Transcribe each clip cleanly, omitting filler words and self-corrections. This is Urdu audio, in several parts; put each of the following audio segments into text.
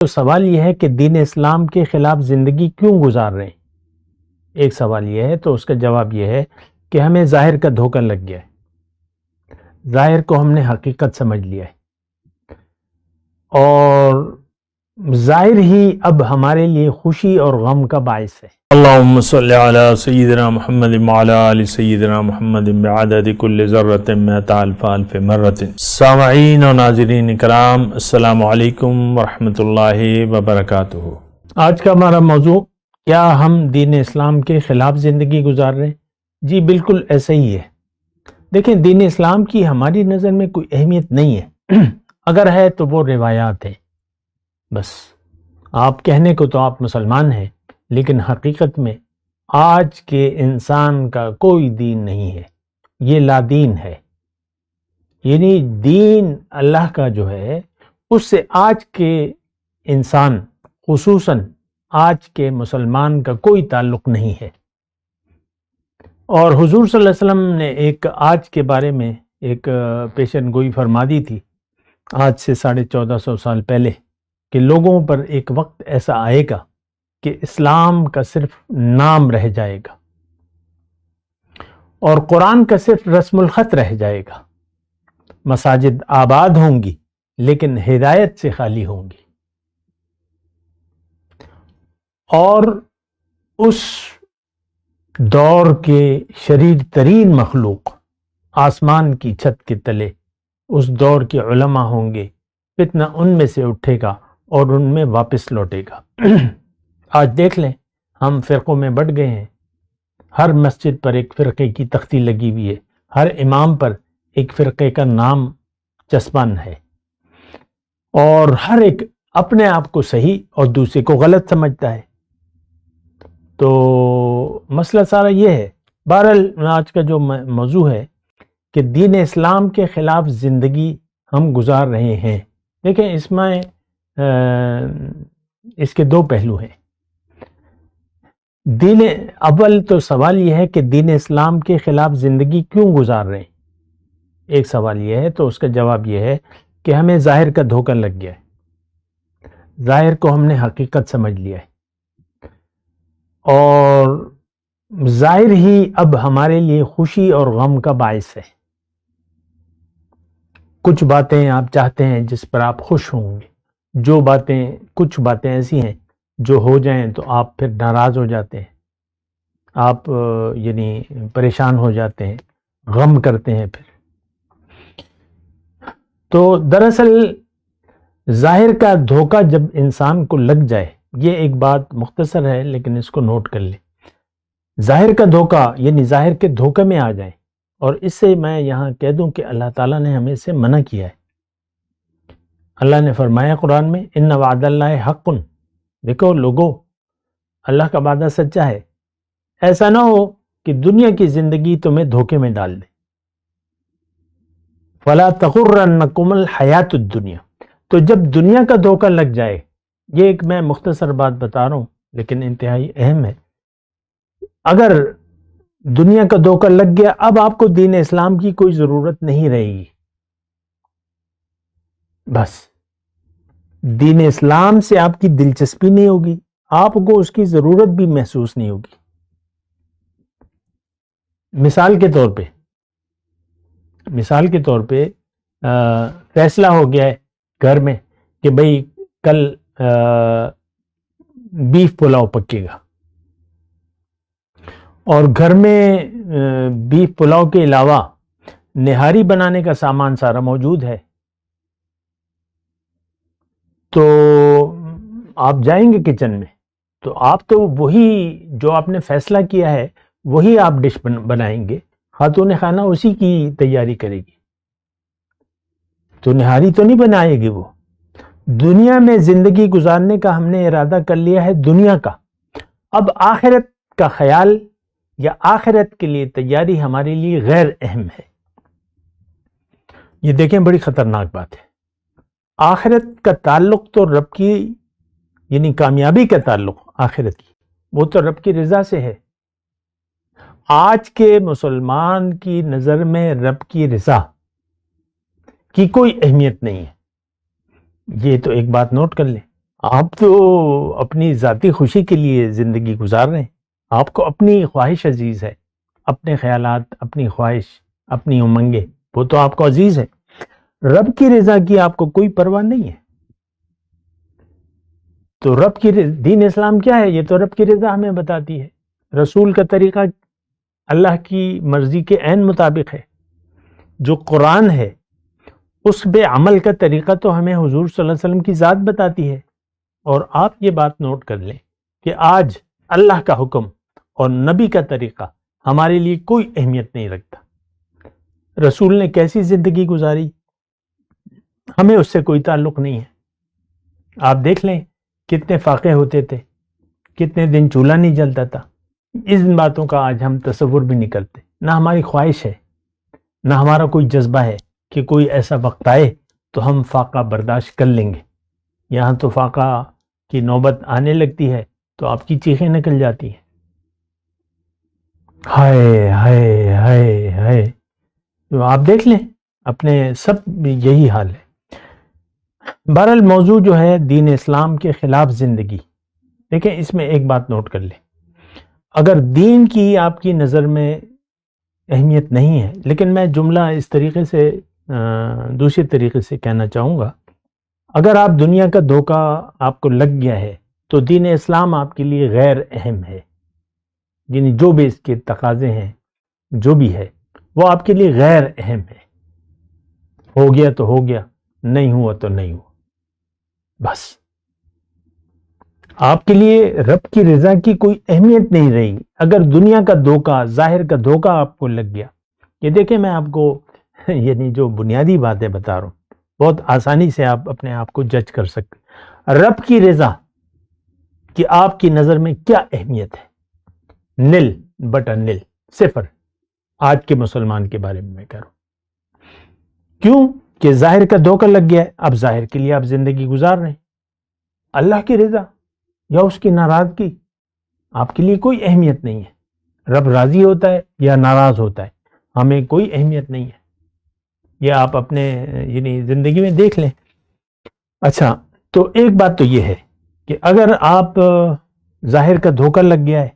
تو سوال یہ ہے کہ دین اسلام کے خلاف زندگی کیوں گزار رہے ہیں؟ ایک سوال یہ ہے، تو اس کا جواب یہ ہے کہ ہمیں ظاہر کا دھوکہ لگ گیا ہے، ظاہر کو ہم نے حقیقت سمجھ لیا ہے، اور ظاہر ہی اب ہمارے لیے خوشی اور غم کا باعث ہے۔ اللہم صلی علی سیدنا محمد وعلی آل سیدنا محمد بعدد کل ذرۃ مئۃ الف الف مرۃ۔ سامعین و ناظرین کرام، السلام علیکم ورحمۃ اللہ وبرکاتہ۔ آج کا ہمارا موضوع، کیا ہم دین اسلام کے خلاف زندگی گزار رہے ہیں؟ جی بالکل ایسا ہی ہے۔ دیکھیں، دین اسلام کی ہماری نظر میں کوئی اہمیت نہیں ہے، اگر ہے تو وہ روایات ہیں بس۔ آپ کہنے کو تو آپ مسلمان ہیں، لیکن حقیقت میں آج کے انسان کا کوئی دین نہیں ہے، یہ لا دین ہے۔ یعنی دین اللہ کا جو ہے، اس سے آج کے انسان، خصوصاً آج کے مسلمان کا کوئی تعلق نہیں ہے۔ اور حضور صلی اللہ علیہ وسلم نے ایک آج کے بارے میں ایک پیشن گوئی فرما دی تھی، آج سے 1450 سال پہلے، کہ لوگوں پر ایک وقت ایسا آئے گا کہ اسلام کا صرف نام رہ جائے گا اور قرآن کا صرف رسم الخط رہ جائے گا۔ مساجد آباد ہوں گی لیکن ہدایت سے خالی ہوں گی، اور اس دور کے شریر ترین مخلوق آسمان کی چھت کے تلے اس دور کے علماء ہوں گے، فتنہ ان میں سے اٹھے گا اور ان میں واپس لوٹے گا۔ آج دیکھ لیں، ہم فرقوں میں بٹ گئے ہیں، ہر مسجد پر ایک فرقے کی تختی لگی ہوئی ہے، ہر امام پر ایک فرقے کا نام چسپاں ہے، اور ہر ایک اپنے آپ کو صحیح اور دوسرے کو غلط سمجھتا ہے۔ تو مسئلہ سارا یہ ہے۔ بہرحال آج کا جو موضوع ہے کہ دین اسلام کے خلاف زندگی ہم گزار رہے ہیں۔ دیکھیں، اس میں اس کے دو پہلو ہیں۔ اول تو سوال یہ ہے کہ دین اسلام کے خلاف زندگی کیوں گزار رہے ہیں؟ ایک سوال یہ ہے، تو اس کا جواب یہ ہے کہ ہمیں ظاہر کا دھوکہ لگ گیا ہے، ظاہر کو ہم نے حقیقت سمجھ لیا ہے، اور ظاہر ہی اب ہمارے لیے خوشی اور غم کا باعث ہے۔ کچھ باتیں آپ چاہتے ہیں جس پر آپ خوش ہوں گے، کچھ باتیں ایسی ہیں جو ہو جائیں تو آپ پھر ناراض ہو جاتے ہیں، آپ یعنی پریشان ہو جاتے ہیں، غم کرتے ہیں پھر۔ تو دراصل ظاہر کا دھوکہ جب انسان کو لگ جائے، یہ ایک بات مختصر ہے لیکن اس کو نوٹ کر لیں۔ ظاہر کا دھوکہ یعنی ظاہر کے دھوکے میں آ جائیں، اور اس سے میں یہاں کہہ دوں کہ اللہ تعالیٰ نے ہمیں سے منع کیا ہے۔ اللہ نے فرمایا قرآن میں، ان وعد اللہ حق۔ دیکھو لوگو، اللہ کا وعدہ سچا ہے۔ ایسا نہ ہو کہ دنیا کی زندگی تمہیں دھوکے میں ڈال دے۔ فلا تغرنکم الحیات الدنیا۔ تو جب دنیا کا دھوکہ لگ جائے، یہ ایک میں مختصر بات بتا رہا ہوں لیکن انتہائی اہم ہے۔ اگر دنیا کا دھوکہ لگ گیا، اب آپ کو دین اسلام کی کوئی ضرورت نہیں رہے گی۔ بس دین اسلام سے آپ کی دلچسپی نہیں ہوگی، آپ کو اس کی ضرورت بھی محسوس نہیں ہوگی۔ مثال کے طور پہ فیصلہ ہو گیا ہے گھر میں کہ بھئی کل بیف پلاؤ پکے گا، اور گھر میں بیف پلاؤ کے علاوہ نہاری بنانے کا سامان سارا موجود ہے۔ تو آپ جائیں گے کچن میں، تو آپ تو وہی جو آپ نے فیصلہ کیا ہے وہی آپ ڈش بنائیں گے، خاتون خانہ اسی کی تیاری کرے گی، تو نہاری تو نہیں بنائے گی وہ۔ دنیا میں زندگی گزارنے کا ہم نے ارادہ کر لیا ہے دنیا کا، اب آخرت کا خیال یا آخرت کے لیے تیاری ہمارے لیے غیر اہم ہے۔ یہ دیکھیں، بڑی خطرناک بات ہے۔ آخرت کا تعلق تو رب کی، یعنی کامیابی کا تعلق آخرت کی، وہ تو رب کی رضا سے ہے۔ آج کے مسلمان کی نظر میں رب کی رضا کی کوئی اہمیت نہیں ہے، یہ تو ایک بات نوٹ کر لیں۔ آپ تو اپنی ذاتی خوشی کے لیے زندگی گزار رہے ہیں. آپ کو اپنی خواہش عزیز ہے، اپنے خیالات، اپنی خواہش، اپنی امنگیں، وہ تو آپ کو عزیز ہے. رب کی رضا کی آپ کو کوئی پرواہ نہیں ہے. تو رب کی دین اسلام کیا ہے؟ یہ تو رب کی رضا ہمیں بتاتی ہے. رسول کا طریقہ اللہ کی مرضی کے عین مطابق ہے. جو قرآن ہے اس پہ عمل کا طریقہ تو ہمیں حضور صلی اللہ علیہ وسلم کی ذات بتاتی ہے. اور آپ یہ بات نوٹ کر لیں کہ آج اللہ کا حکم اور نبی کا طریقہ ہمارے لیے کوئی اہمیت نہیں رکھتا. رسول نے کیسی زندگی گزاری ہمیں اس سے کوئی تعلق نہیں ہے. آپ دیکھ لیں کتنے فاقے ہوتے تھے، کتنے دن چولہا نہیں جلتا تھا. ان باتوں کا آج ہم تصور بھی نہیں کرتے. نہ ہماری خواہش ہے، نہ ہمارا کوئی جذبہ ہے کہ کوئی ایسا وقت آئے تو ہم فاقہ برداشت کر لیں گے. یہاں تو فاقہ کی نوبت آنے لگتی ہے تو آپ کی چیخیں نکل جاتی ہیں. ہائے ہائے ہائے ہائے. تو آپ دیکھ لیں اپنے سب یہی حال ہے. بہرحال موضوع جو ہے دین اسلام کے خلاف زندگی. دیکھیں اس میں ایک بات نوٹ کر لیں. اگر دین کی آپ کی نظر میں اہمیت نہیں ہے، لیکن میں جملہ اس طریقے سے دوسری طریقے سے کہنا چاہوں گا، اگر آپ دنیا کا دھوکہ آپ کو لگ گیا ہے تو دین اسلام آپ کے لیے غیر اہم ہے. یعنی جو بھی اس کے تقاضے ہیں، جو بھی ہے وہ آپ کے لیے غیر اہم ہے. ہو گیا تو ہو گیا، نہیں ہوا تو نہیں ہوا، بس. آپ کے لیے رب کی رضا کی کوئی اہمیت نہیں رہی اگر دنیا کا دھوکہ، ظاہر کا دھوکہ آپ کو لگ گیا. یہ دیکھیں میں آپ کو یعنی جو بنیادی باتیں بتا رہا ہوں بہت آسانی سے آپ اپنے آپ کو جج کر سکتے. رب کی رضا کہ آپ کی نظر میں کیا اہمیت ہے؟ نل بٹا نل، صفر. آج کے مسلمان کے بارے میں کہہ رہا ہوں. کیوں کہ ظاہر کا دھوکہ لگ گیا ہے. اب ظاہر کے لیے آپ زندگی گزار رہے ہیں. اللہ کی رضا یا اس کی ناراضگی آپ کے لیے کوئی اہمیت نہیں ہے. رب راضی ہوتا ہے یا ناراض ہوتا ہے ہمیں کوئی اہمیت نہیں ہے. یہ آپ اپنے یعنی زندگی میں دیکھ لیں. اچھا تو ایک بات تو یہ ہے کہ اگر آپ ظاہر کا دھوکہ لگ گیا ہے،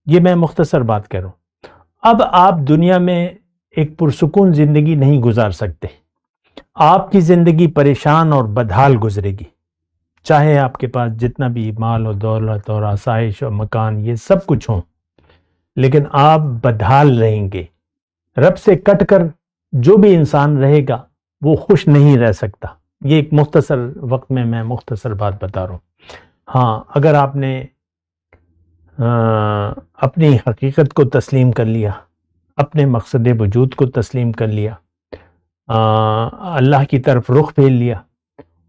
یہ میں مختصر بات کر رہا ہوں. اب آپ دنیا میں ایک پرسکون زندگی نہیں گزار سکتے. آپ کی زندگی پریشان اور بدحال گزرے گی. چاہے آپ کے پاس جتنا بھی مال و دولت اور آسائش اور مکان یہ سب کچھ ہوں، لیکن آپ بدحال رہیں گے. رب سے کٹ کر جو بھی انسان رہے گا وہ خوش نہیں رہ سکتا. یہ ایک مختصر وقت میں مختصر بات بتا رہا ہوں. ہاں اگر آپ نے اپنی حقیقت کو تسلیم کر لیا، اپنے مقصد وجود کو تسلیم کر لیا، اللہ کی طرف رخ پھیر لیا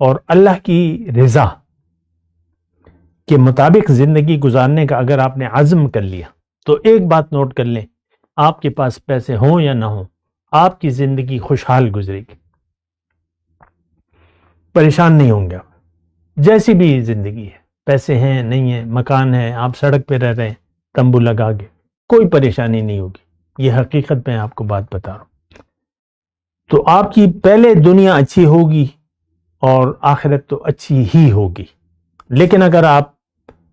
اور اللہ کی رضا کے مطابق زندگی گزارنے کا اگر آپ نے عزم کر لیا تو ایک بات نوٹ کر لیں، آپ کے پاس پیسے ہوں یا نہ ہوں آپ کی زندگی خوشحال گزرے گی. پریشان نہیں ہوں گے. جیسی بھی زندگی ہے، پیسے ہیں نہیں ہیں، مکان ہے، آپ سڑک پہ رہ رہے ہیں تمبو لگا کے، کوئی پریشانی نہیں ہوگی. یہ حقیقت میں آپ کو بات بتا رہا ہوں. تو آپ کی پہلے دنیا اچھی ہوگی اور آخرت تو اچھی ہی ہوگی. لیکن اگر آپ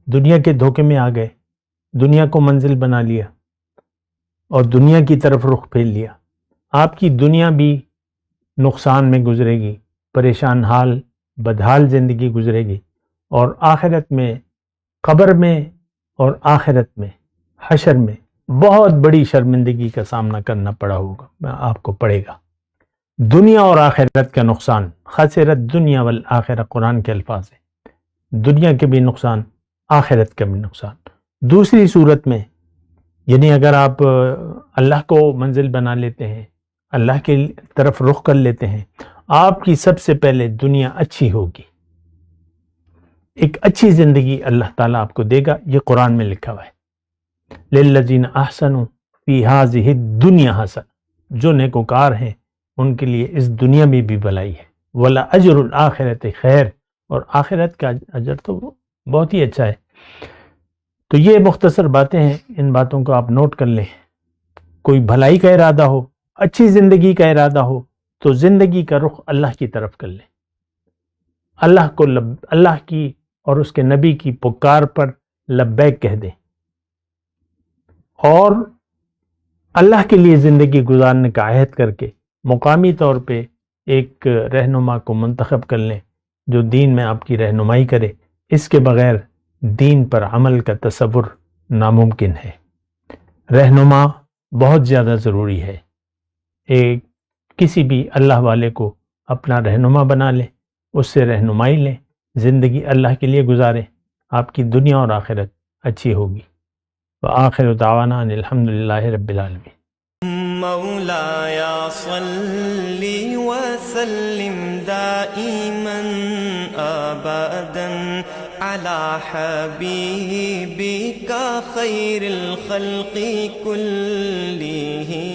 دنیا کے دھوکے میں آ گئے، دنیا کو منزل بنا لیا اور دنیا کی طرف رخ پھیر لیا، آپ کی دنیا بھی نقصان میں گزرے گی، پریشان حال بدحال زندگی گزرے گی، اور آخرت میں، قبر میں اور آخرت میں، حشر میں بہت بڑی شرمندگی کا سامنا کرنا آپ کو پڑے گا. دنیا اور آخرت کا نقصان، خسرت دنیا والآخرہ قرآن کے الفاظ ہیں. دنیا کے بھی نقصان، آخرت کا بھی نقصان. دوسری صورت میں یعنی اگر آپ اللہ کو منزل بنا لیتے ہیں، اللہ کی طرف رخ کر لیتے ہیں، آپ کی سب سے پہلے دنیا اچھی ہوگی. ایک اچھی زندگی اللہ تعالیٰ آپ کو دے گا. یہ قرآن میں لکھا ہوا ہے، للذین احسنوا فی ہذہ الدنیا حسنہ. جو نیکوکار ہیں ان کے لیے اس دنیا میں بھی بھلائی ہے. وَلَأَجْرُ الْآخِرَةِ خیر، اور آخرت کا اجر تو بہت ہی اچھا ہے. تو یہ مختصر باتیں ہیں، ان باتوں کو آپ نوٹ کر لیں. کوئی بھلائی کا ارادہ ہو، اچھی زندگی کا ارادہ ہو تو زندگی کا رخ اللہ کی طرف کر لیں. اللہ کی اور اس کے نبی کی پکار پر لبیک کہہ دیں اور اللہ کے لیے زندگی گزارنے کا عہد کر کے مقامی طور پہ ایک رہنما کو منتخب کر لیں جو دین میں آپ کی رہنمائی کرے. اس کے بغیر دین پر عمل کا تصور ناممکن ہے. رہنما بہت زیادہ ضروری ہے. کسی بھی اللہ والے کو اپنا رہنما بنا لیں، اس سے رہنمائی لیں، زندگی اللہ کے لیے گزاریں، آپ کی دنیا اور آخرت اچھی ہوگی. وآخر دعوانا ان الحمدللہ رب العالمین. مولاي صل وسلم دائما ابدا على حبيبك خير الخلق كلهم.